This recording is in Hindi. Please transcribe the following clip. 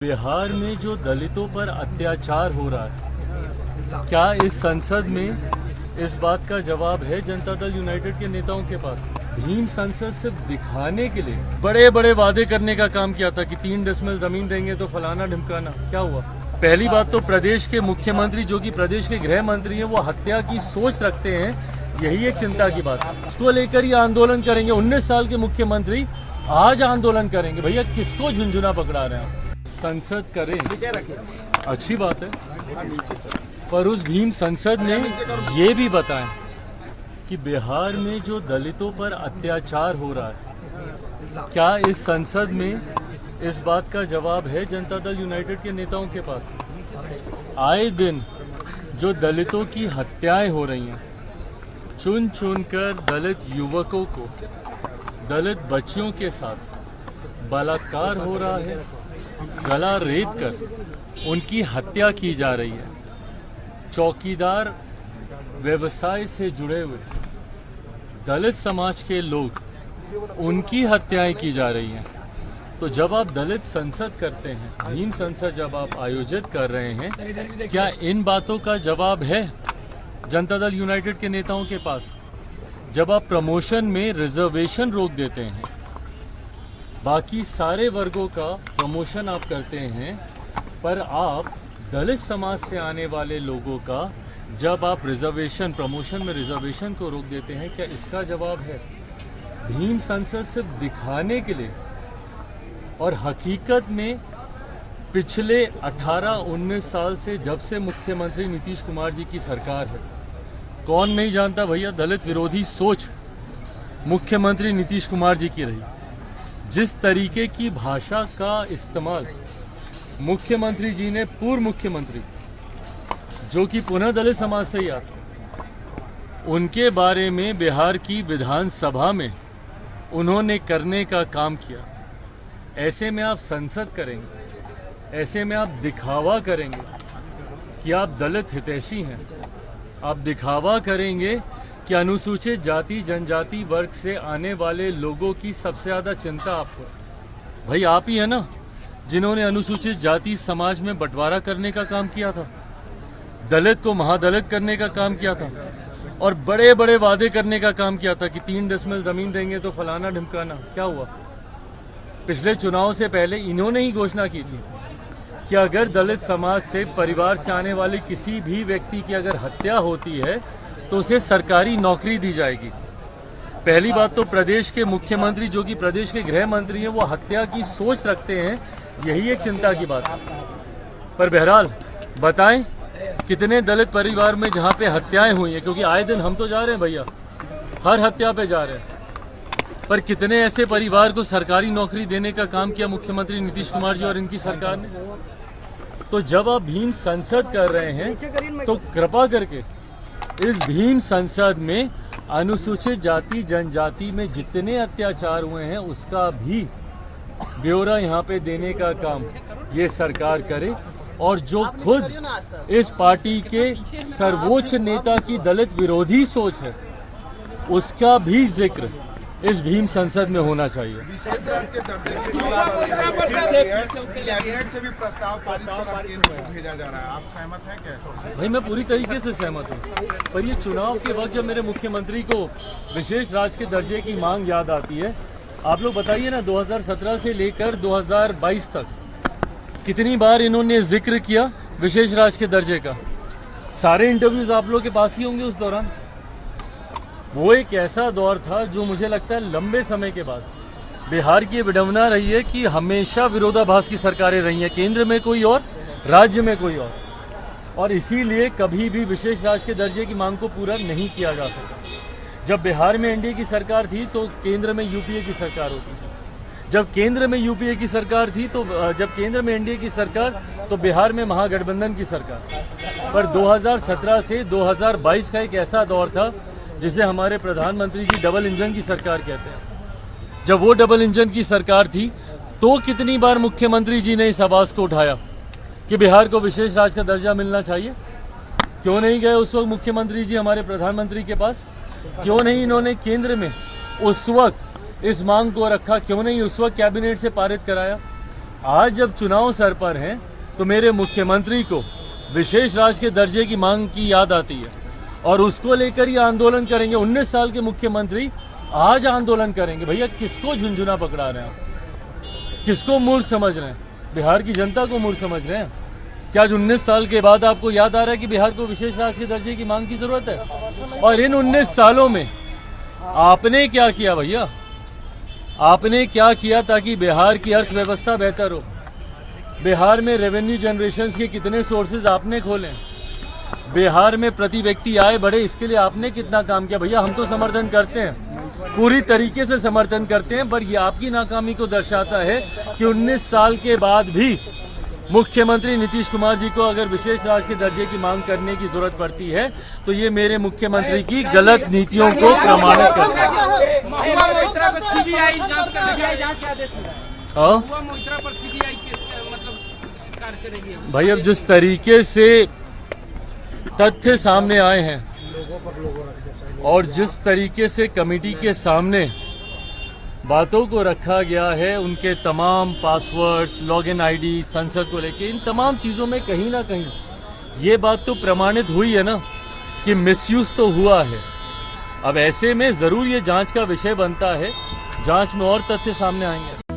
बिहार में जो दलितों पर अत्याचार हो रहा है, क्या इस संसद में इस बात का जवाब है जनता दल यूनाइटेड के नेताओं के पास? भीम संसद सिर्फ दिखाने के लिए बड़े बड़े वादे करने का काम किया था कि 3 डेसिमल जमीन देंगे तो फलाना ढिमकाना। क्या हुआ? पहली बात तो प्रदेश के मुख्यमंत्री जो कि प्रदेश के गृह मंत्री हैं वो हत्या की सोच रखते हैं, यही एक चिंता की बात है। इसको लेकर ही आंदोलन करेंगे। 19 साल के मुख्यमंत्री आज आंदोलन करेंगे। भैया किसको झुंझुना पकड़ा रहे हैं? संसद करें, अच्छी बात है, पर उस भीम संसद में ये भी बताएं कि बिहार में जो दलितों पर अत्याचार हो रहा है, क्या इस संसद में इस बात का जवाब है जनता दल यूनाइटेड के नेताओं के पास? आए दिन जो दलितों की हत्याएं हो रही हैं, चुन चुनकर दलित युवकों को, दलित बच्चियों के साथ बलात्कार हो रहा है, गला रेत कर उनकी हत्या की जा रही है। चौकीदार व्यवसाय से जुड़े हुए दलित समाज के लोग, उनकी हत्याएं की जा रही हैं। तो जब आप दलित संसद करते हैं, भीम संसद जब आप आयोजित कर रहे हैं, क्या इन बातों का जवाब है जनता दल यूनाइटेड के नेताओं के पास? जब आप प्रमोशन में रिजर्वेशन रोक देते हैं, बाकी सारे वर्गों का प्रमोशन आप करते हैं, पर आप दलित समाज से आने वाले लोगों का जब आप रिजर्वेशन, प्रमोशन में रिजर्वेशन को रोक देते हैं, क्या इसका जवाब है? भीम संसद सिर्फ दिखाने के लिए, और हकीकत में पिछले 18-19 साल से जब से मुख्यमंत्री नीतीश कुमार जी की सरकार है, कौन नहीं जानता भैया दलित विरोधी सोच मुख्यमंत्री नीतीश कुमार जी की रही। जिस तरीके की भाषा का इस्तेमाल मुख्यमंत्री जी ने, पूर्व मुख्यमंत्री जो कि पुनः दलित समाज से ही आते, उनके बारे में बिहार की विधानसभा में उन्होंने करने का काम किया, ऐसे में आप संसद करेंगे, ऐसे में आप दिखावा करेंगे कि आप दलित हितैषी हैं, आप दिखावा करेंगे कि अनुसूचित जाति जनजाति वर्ग से आने वाले लोगों की सबसे ज़्यादा चिंता आपको। भाई आप ही है ना जिन्होंने अनुसूचित जाति समाज में बंटवारा करने का काम किया था, दलित को महादलित करने का काम किया था, और बड़े बड़े वादे करने का काम किया था कि 3 डेसिमल जमीन देंगे तो फलाना ढिमकाना। क्या हुआ? पिछले चुनाव से पहले इन्होंने ही घोषणा की थी कि अगर दलित समाज से, परिवार से आने वाले किसी भी व्यक्ति की अगर हत्या होती है तो उसे सरकारी नौकरी दी जाएगी। पहली बात तो प्रदेश के मुख्यमंत्री जो कि प्रदेश के गृह मंत्री हैं वो हत्या की सोच रखते हैं, यही एक चिंता की बात है। पर बहरहाल बताएं कितने दलित परिवार में जहां पे हत्याएं हुई हैं, क्योंकि आए दिन हम तो जा रहे हैं भैया, हर हत्या पे जा रहे हैं, पर कितने ऐसे परिवार को सरकारी नौकरी देने का काम किया मुख्यमंत्री नीतीश कुमार जी और इनकी सरकार ने? तो जब आप भीम संसद कर रहे हैं तो कृपा करके इस भीम संसद में अनुसूचित जाति जनजाति में जितने अत्याचार हुए हैं उसका भी ब्यौरा यहाँ पे देने का काम ये सरकार करे, और जो खुद इस पार्टी के सर्वोच्च नेता की दलित विरोधी सोच है उसका भी जिक्र इस भीम संसद में होना चाहिए। कैबिनेट से भी प्रस्ताव भेजा जा रहा है, आप सहमत हैं क्या? भाई मैं पूरी तरीके से सहमत हूँ, पर ये चुनाव के वक्त जब मेरे मुख्यमंत्री को विशेष राज्य के दर्जे की मांग याद आती है, आप लोग बताइए ना 2017 से लेकर 2022 तक कितनी बार इन्होंने जिक्र किया विशेष राज्य के दर्जे का? सारे इंटरव्यूज आप लोग के पास ही होंगे उस दौरान। वो एक ऐसा दौर था जो मुझे लगता है लंबे समय के बाद बिहार की विडंबना रही है कि हमेशा विरोधाभास की सरकारें रही हैं, केंद्र में कोई और, राज्य में कोई और इसीलिए कभी भी विशेष राज्य के दर्जे की मांग को पूरा नहीं किया जा सका। जब बिहार में एनडीए की सरकार थी तो केंद्र में यूपीए की सरकार होती थी, जब केंद्र में यूपीए की सरकार थी तो जब केंद्र में एनडीए की सरकार तो बिहार में महागठबंधन की सरकार। पर 2017 से 2022 का एक ऐसा दौर था जिसे हमारे प्रधानमंत्री जी डबल इंजन की सरकार कहते हैं। जब वो डबल इंजन की सरकार थी तो कितनी बार मुख्यमंत्री जी ने इस आवाज को उठाया कि बिहार को विशेष राज्य का दर्जा मिलना चाहिए? क्यों नहीं गए उस वक्त मुख्यमंत्री जी हमारे प्रधानमंत्री के पास? क्यों नहीं इन्होंने केंद्र में उस वक्त इस मांग को रखा, क्यों नहीं उस वक्त कैबिनेट से पारित कराया? आज जब चुनाव सर पर हैं तो मेरे मुख्यमंत्री को विशेष राज्य के दर्जे की मांग की याद आती है और उसको लेकर ही आंदोलन करेंगे। 19 साल के मुख्यमंत्री आज आंदोलन करेंगे। भैया किसको झुंझुना पकड़ा रहे हैं आप? किसको मूर्ख समझ रहे हैं? बिहार की जनता को मूर्ख समझ रहे हैं क्या? आज 19 साल के बाद आपको याद आ रहा है कि बिहार को विशेष राज्य के दर्जे की मांग की जरूरत है? और इन 19 सालों में आपने क्या किया भैया? आपने क्या किया ताकि बिहार की अर्थव्यवस्था बेहतर हो? बिहार में रेवेन्यू जनरेशन के कितने सोर्सेज आपने खोले? बिहार में प्रति व्यक्ति आय बढ़े, इसके लिए आपने कितना काम किया? भैया हम तो समर्थन करते हैं, पूरी तरीके से समर्थन करते हैं, पर ये आपकी नाकामी को दर्शाता है कि 19 साल के बाद भी मुख्यमंत्री नीतीश कुमार जी को अगर विशेष राज्य के दर्जे की मांग करने की जरूरत पड़ती है तो ये मेरे मुख्यमंत्री की गलत नीतियों को प्रमाणित करता है। भाई अब जिस तरीके से तथ्य सामने आए हैं और जिस तरीके से कमेटी के सामने बातों को रखा गया है, उनके तमाम पासवर्ड्स, लॉगिन आईडी, संसद को लेके, इन तमाम चीज़ों में कहीं ना कहीं ये बात तो प्रमाणित हुई है ना कि मिसयूज तो हुआ है। अब ऐसे में ज़रूर ये जांच का विषय बनता है, जांच में और तथ्य सामने आएंगे।